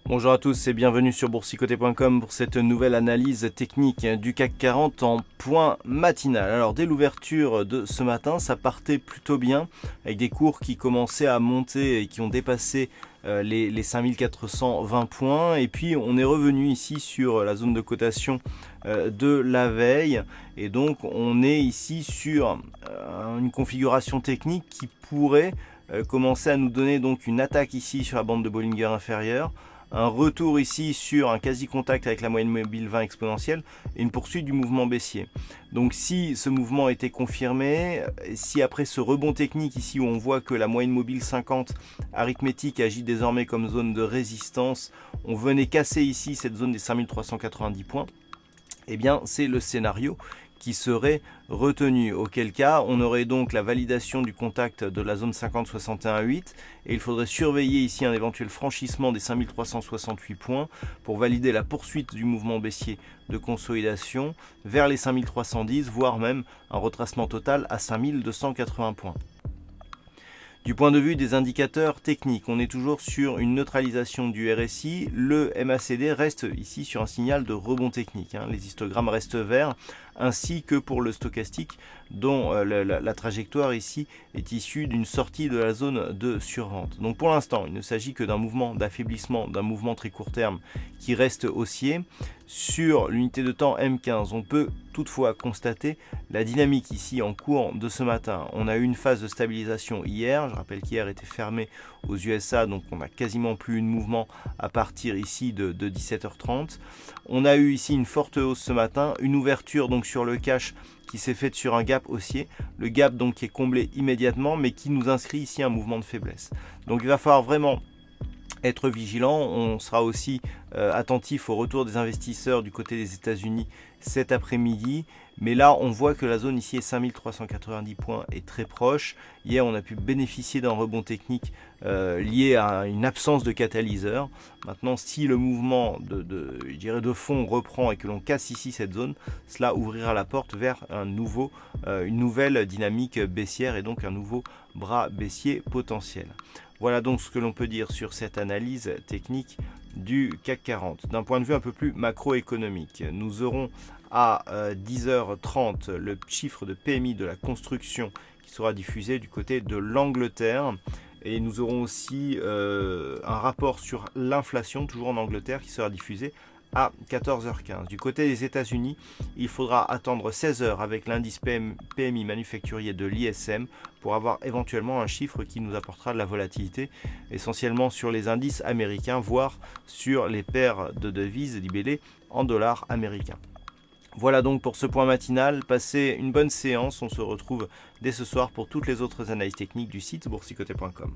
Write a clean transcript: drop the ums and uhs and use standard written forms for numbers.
Bonjour à tous et bienvenue sur boursicoté.com pour cette nouvelle analyse technique du CAC 40 en point matinal. Alors dès l'ouverture de ce matin, ça partait plutôt bien avec des cours qui commençaient à monter et qui ont dépassé les 5420 points. Et puis on est revenu ici sur la zone de cotation de la veille. Et donc on est ici sur une configuration technique qui pourrait commencer à nous donner donc une attaque ici sur la bande de Bollinger inférieure. Un retour ici sur un quasi-contact avec la moyenne mobile 20 exponentielle et une poursuite du mouvement baissier. Donc si ce mouvement était confirmé, si après ce rebond technique ici où on voit que la moyenne mobile 50 arithmétique agit désormais comme zone de résistance, on venait casser ici cette zone des 5390 points, eh bien c'est le scénario qui serait retenu, auquel cas on aurait donc la validation du contact de la zone 50-61-8 et il faudrait surveiller ici un éventuel franchissement des 5368 points pour valider la poursuite du mouvement baissier de consolidation vers les 5310, voire même un retracement total à 5280 points. Du point de vue des indicateurs techniques, on est toujours sur une neutralisation du RSI. Le MACD reste ici sur un signal de rebond technique. Les histogrammes restent verts, ainsi que pour le stochastique, dont la trajectoire ici est issue d'une sortie de la zone de survente. Donc pour l'instant, il ne s'agit que d'un mouvement d'affaiblissement, d'un mouvement très court terme qui reste haussier. Sur l'unité de temps M15, on peut toutefois constater la dynamique ici en cours de ce matin. On a eu une phase de stabilisation hier. Je rappelle qu'hier était fermé aux USA, donc on n'a quasiment plus eu de mouvement à partir ici de 17h30. On a eu ici une forte hausse ce matin, une ouverture donc sur le cash qui s'est faite sur un gap haussier. Le gap donc qui est comblé immédiatement, mais qui nous inscrit ici un mouvement de faiblesse. Donc il va falloir vraiment être vigilant. On sera aussi attentif au retour des investisseurs du côté des États-Unis cet après-midi. Mais là, on voit que la zone ici est 5390 points est très proche. Hier, on a pu bénéficier d'un rebond technique lié à une absence de catalyseur. Maintenant, si le mouvement de fond reprend et que l'on casse ici cette zone, cela ouvrira la porte vers une nouvelle dynamique baissière et donc un nouveau bras baissier potentiel. Voilà donc ce que l'on peut dire sur cette analyse technique du CAC 40. D'un point de vue un peu plus macroéconomique, nous aurons à 10h30 le chiffre de PMI de la construction qui sera diffusé du côté de l'Angleterre. Et nous aurons aussi un rapport sur l'inflation, toujours en Angleterre, qui sera diffusé à 14h15. Du côté des États-Unis, il faudra attendre 16h avec l'indice PMI manufacturier de l'ISM pour avoir éventuellement un chiffre qui nous apportera de la volatilité, essentiellement sur les indices américains, voire sur les paires de devises libellées en dollars américains. Voilà donc pour ce point matinal. Passez une bonne séance. On se retrouve dès ce soir pour toutes les autres analyses techniques du site boursicoté.com.